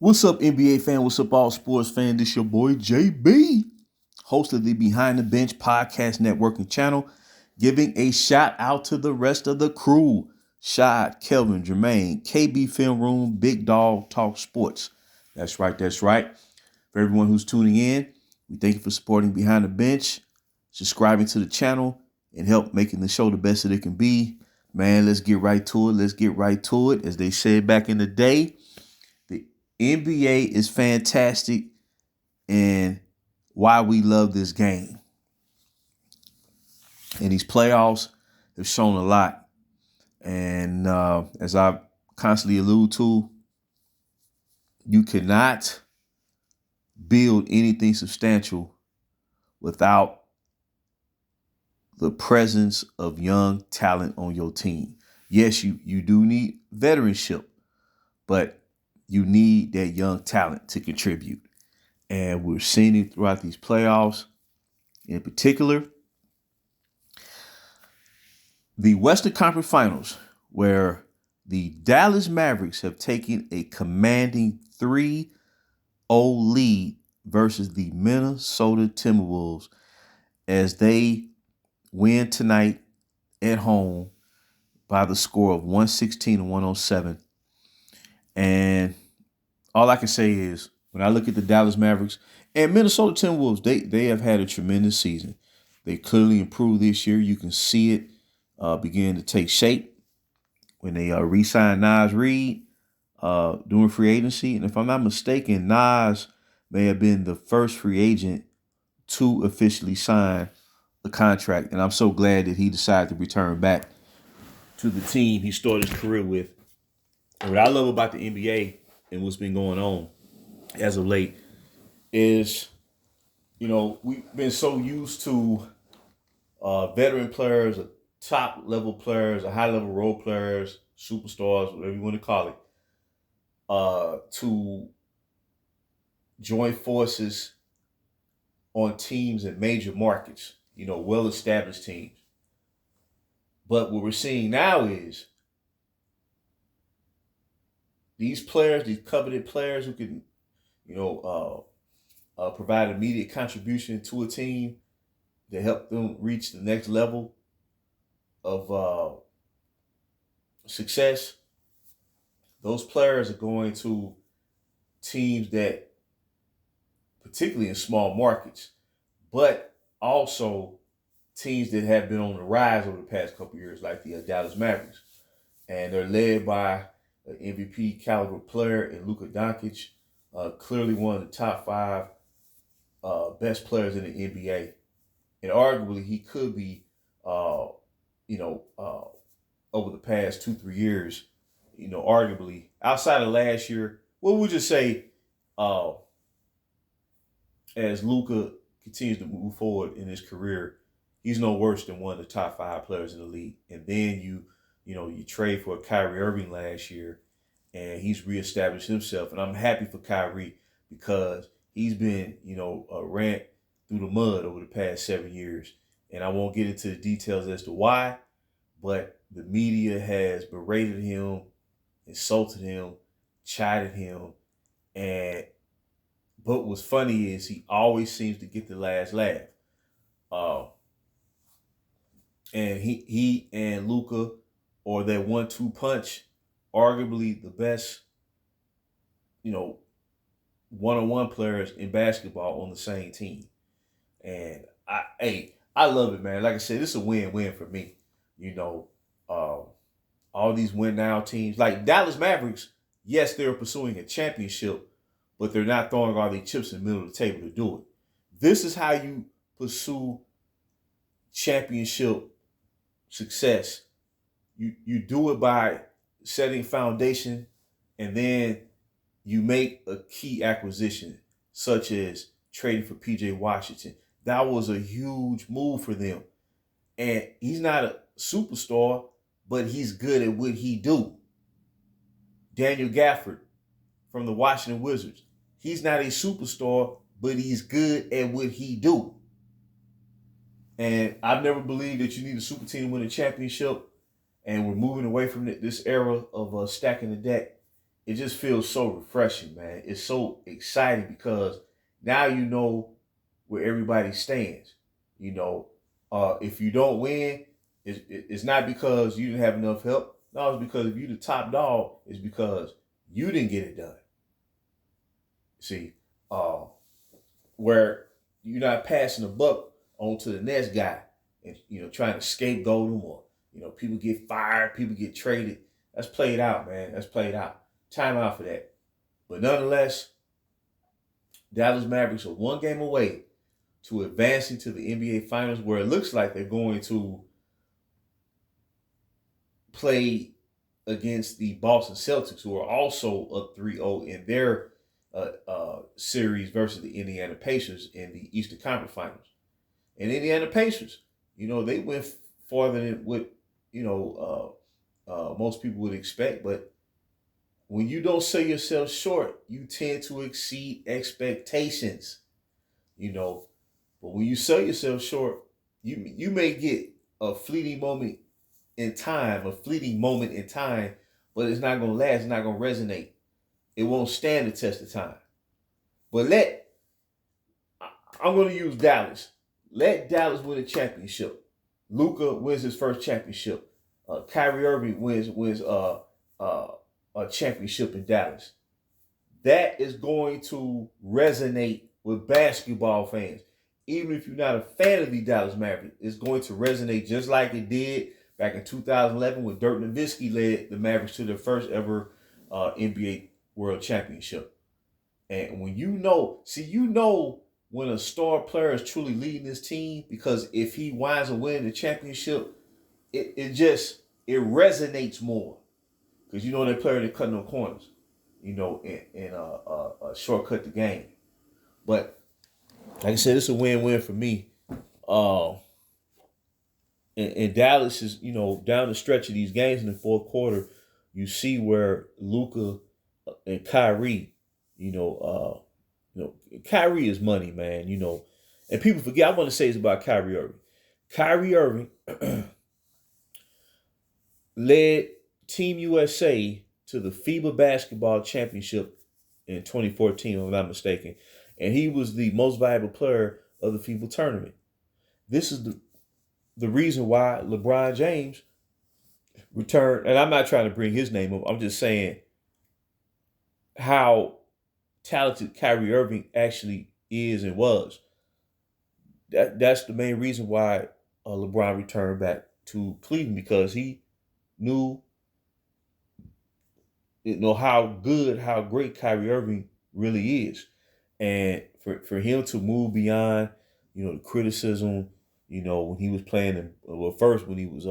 What's up, NBA fan? What's up, all sports fan? This your boy JB, host of the Behind the Bench podcast networking channel, giving a shout out to the rest of the crew: Shad, Kelvin, Jermaine, KB Film Room, Big Dog Talk Sports. That's right. That's right. For everyone who's tuning in, we thank you for supporting Behind the Bench, subscribing to the channel, and help making the show the best that it can be. Man, let's get right to it. Let's get right to it. As they said back in the day, the NBA is fantastic and why we love this game. And these playoffs have shown a lot. And as I constantly allude to, you cannot build anything substantial without the presence of young talent on your team. Yes, you do need veteranship, but you need that young talent to contribute. And we're seeing it throughout these playoffs. In particular, the Western Conference Finals, where the Dallas Mavericks have taken a commanding 3-0 lead versus the Minnesota Timberwolves as they win tonight at home by the score of 116 to 107. And all I can say is, when I look at the Dallas Mavericks and Minnesota Timberwolves, they have had a tremendous season. They clearly improved this year. You can see it begin to take shape when they re-signed Nas Reed during free agency. And if I'm not mistaken, Nas may have been the first free agent to officially sign a contract. And I'm so glad that he decided to return back to the team he started his career with. And what I love about the NBA and what's been going on as of late is, we've been so used to veteran players, top level players, or high level role players, superstars, whatever you want to call it, to join forces on teams in major markets, well established teams. But what we're seeing now is these players, these coveted players who can, provide immediate contribution to a team to help them reach the next level of success. Those players are going to teams that, particularly in small markets, but also teams that have been on the rise over the past couple of years, like the Dallas Mavericks. And they're led by an MVP caliber player in Luka Doncic, clearly one of the top 5 best players in the NBA. And arguably, he could be, over the past 2-3 years, arguably, outside of last year, we'll just say, as Luka continues to move forward in his career, he's no worse than one of the top 5 players in the league. And then you trade for Kyrie Irving last year, and he's reestablished himself. And I'm happy for Kyrie because he's been, ran through the mud over the past 7 years. And I won't get into the details as to why, but the media has berated him, insulted him, chided him, but what's funny is he always seems to get the last laugh. And he and Luka, or that 1-2 punch, arguably the best, one-on-one players in basketball on the same team. And I love it, man. Like I said, this is a win-win for me. All these win now teams, like Dallas Mavericks, yes, they're pursuing a championship, but they're not throwing all their chips in the middle of the table to do it. This is how you pursue championship success. You do it by setting foundation, and then you make a key acquisition, such as trading for PJ Washington. That was a huge move for them. And he's not a superstar, but he's good at what he do. Daniel Gafford from the Washington Wizards. He's not a superstar, but he's good at what he do. And I've never believed that you need a super team to win a championship. And we're moving away from this era of stacking the deck. it just feels so refreshing, man. It's so exciting because now you know where everybody stands. You know, if you don't win, it's not because you didn't have enough help. No, it's because if you the top dog, it's because you didn't get it done. See, uh, where you're not passing the buck on to the next guy and trying to scapegoat him, or people get fired, people get traded. That's played out, man. That's played out. Time out for that. But nonetheless, Dallas Mavericks are one game away to advancing to the NBA Finals, where it looks like they're going to play against the Boston Celtics, who are also up 3-0 in their series versus the Indiana Pacers in the Eastern Conference Finals. And Indiana Pacers, they went farther than what most people would expect. But when you don't sell yourself short, you tend to exceed expectations. But when you sell yourself short, you may get a fleeting moment in time, but it's not going to last. It's not going to resonate. It won't stand the test of time. But I'm going to use Dallas. Let Dallas win a championship. Luka wins his first championship. Kyrie Irving wins a championship in Dallas. That is going to resonate with basketball fans. Even if you're not a fan of the Dallas Mavericks, it's going to resonate just like it did back in 2011 when Dirk Nowitzki led the Mavericks to their first ever NBA World Championship. And when when a star player is truly leading this team, because if he winds up winning the championship, it resonates more. Because that player that cut no corners, and shortcut the game. But like I said, it's a win-win for me. And Dallas is, down the stretch of these games in the fourth quarter, you see where Luka and Kyrie, Kyrie is money, man, and people forget. I want to say it's about Kyrie Irving. Kyrie Irving led Team USA to the FIBA Basketball Championship in 2014, if I'm not mistaken, and he was the most valuable player of the FIBA tournament. This is the reason why LeBron James returned, and I'm not trying to bring his name up. I'm just saying how talented Kyrie Irving actually is and was. That's the main reason why LeBron returned back to Cleveland, because he knew how great Kyrie Irving really is. And for him to move beyond, the criticism, when he was playing, first when he was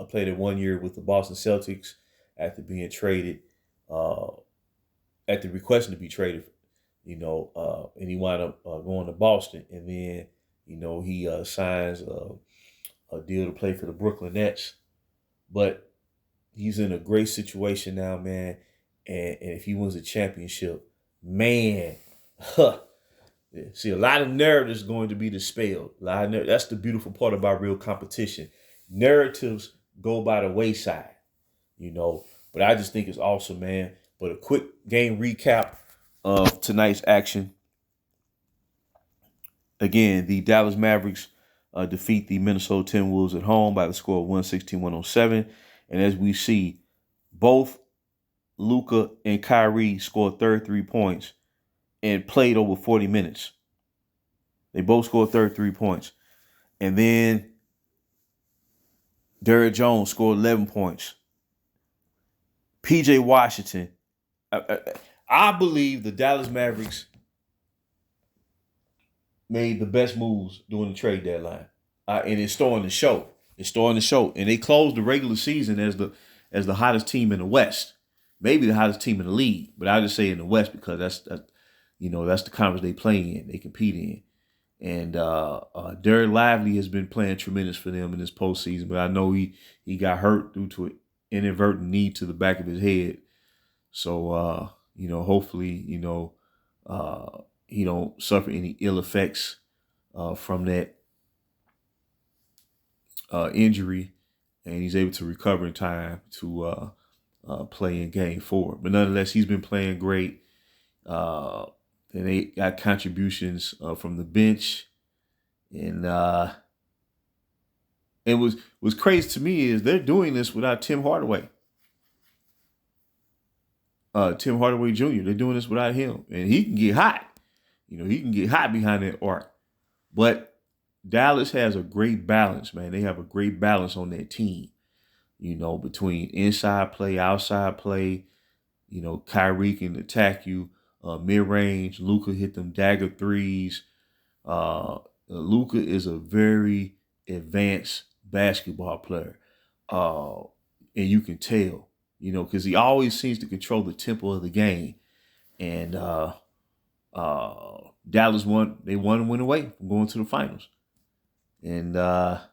played in 1 year with the Boston Celtics after being traded, after requesting to be traded, and he wound up going to Boston. And then, he signs a deal to play for the Brooklyn Nets. But he's in a great situation now, man. And if he wins a championship, man, see, a lot of narratives going to be dispelled. That's the beautiful part about real competition. Narratives go by the wayside, But I just think it's awesome, man. But a quick game recap of tonight's action. Again, the Dallas Mavericks defeat the Minnesota Timberwolves at home by the score of 116-107. And as we see, both Luka and Kyrie scored 33 points and played over 40 minutes. They both scored 33 points. And then Derrick Jones scored 11 points. PJ Washington. I believe the Dallas Mavericks made the best moves during the trade deadline. And it's starting to show. And they closed the regular season as the hottest team in the West. Maybe the hottest team in the league. But I just say in the West because that's the conference they play in, they compete in. And Derek Lively has been playing tremendous for them in this postseason, but I know he got hurt due to an inadvertent knee to the back of his head. So hopefully he don't suffer any ill effects from that injury, and he's able to recover in time to play in Game 4. But nonetheless, he's been playing great. And they got contributions from the bench. And it was crazy to me is they're doing this without Tim Hardaway. Tim Hardaway Jr. They're doing this without him. And he can get hot. He can get hot behind that arc. But Dallas has a great balance, man. They have a great balance on that team, between inside play, outside play. Kyrie can attack you mid-range. Luka hit them dagger threes. Luka is a very advanced basketball player. And you can tell, because he always seems to control the tempo of the game. And Dallas went away from going to the finals. And, for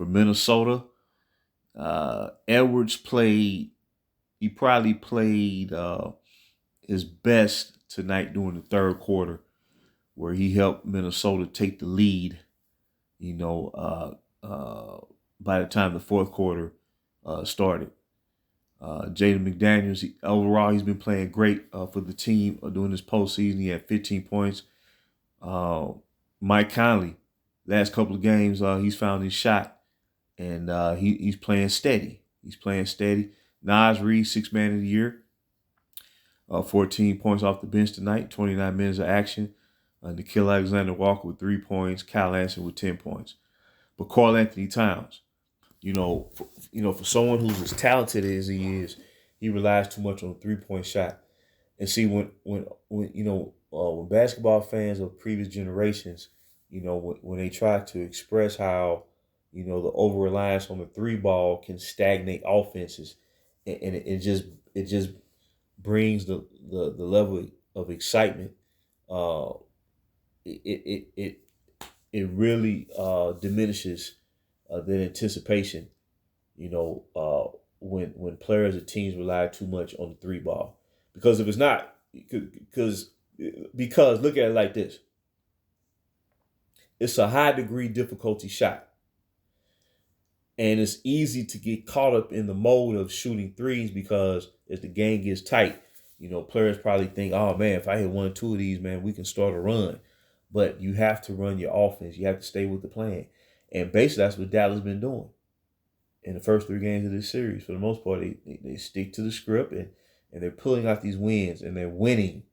Minnesota, Edwards probably played his best tonight during the third quarter, where he helped Minnesota take the lead, by the time the fourth quarter started. Jaden McDaniels, overall, he's been playing great for the team during this postseason. He had 15 points. Mike Conley, last couple of games, he's found his shot, and he's playing steady. Naz Reid, 6th man of the year, 14 points off the bench tonight, 29 minutes of action. Nickeil Alexander-Walker with 3 points, Kyle Anderson with 10 points. But Karl Anthony Towns, for someone who's as talented as he is, he relies too much on the 3-point shot. And see, when basketball fans of previous generations, when they try to express how, the over-reliance on the 3-ball can stagnate offenses, and it just brings the level of excitement. It really diminishes the anticipation, when players or teams rely too much on the 3-ball. Because if it's not, because look at it like this. It's a high degree difficulty shot. And it's easy to get caught up in the mode of shooting threes because as the game gets tight, players probably think, oh man, if I hit 1 or 2 of these, man, we can start a run. But you have to run your offense. You have to stay with the plan. And basically that's what Dallas has been doing in the first 3 games of this series. For the most part, they stick to the script and they're pulling out these wins and they're winning.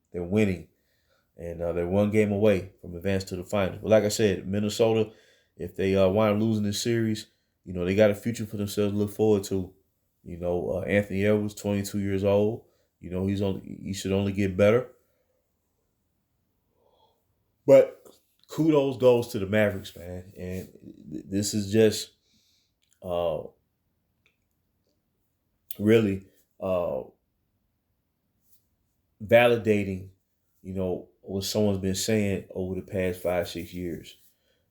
And they're 1 game away from advance to the finals. But like I said, Minnesota, if they wind up losing this series, they got a future for themselves to look forward to. Anthony Edwards, 22 years old. He should only get better. But kudos goes to the Mavericks, man. And this is just really validating, what someone's been saying over the past 5-6 years.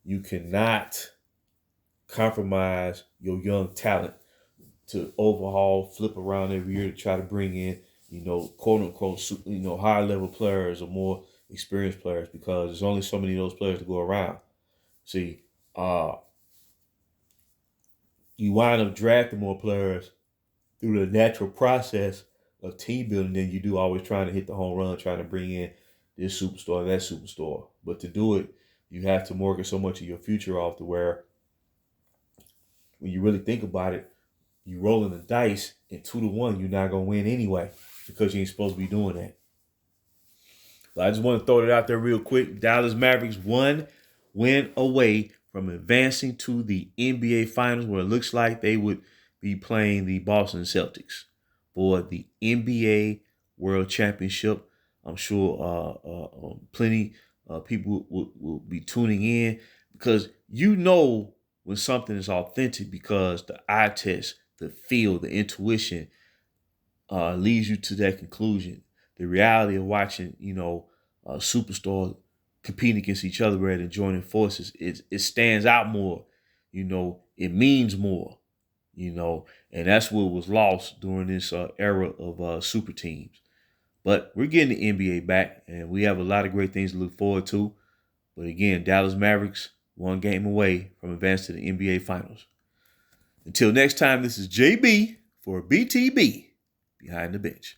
You cannot compromise your young talent to overhaul, flip around every year to try to bring in, quote unquote, higher level players or more experienced players, because there's only so many of those players to go around. See, you wind up drafting more players through the natural process of team building than you do always trying to hit the home run, trying to bring in this superstar, that superstar. But to do it, you have to mortgage so much of your future off to where, when you really think about it, you rolling the dice and 2-1, you're not gonna win anyway because you ain't supposed to be doing that. But I just want to throw it out there real quick. Dallas Mavericks 1 win away from advancing to the NBA Finals, where it looks like they would be playing the Boston Celtics for the NBA World Championship. I'm sure plenty people will be tuning in, because when something is authentic, because the eye test, the feel, the intuition leads you to that conclusion. The reality of watching, a superstar competing against each other rather than joining forces, it stands out more. It means more. And that's what was lost during this era of super teams. But we're getting the NBA back, and we have a lot of great things to look forward to. But again, Dallas Mavericks 1 game away from advancing to the NBA Finals. Until next time, this is JB for BTB Behind the Bench.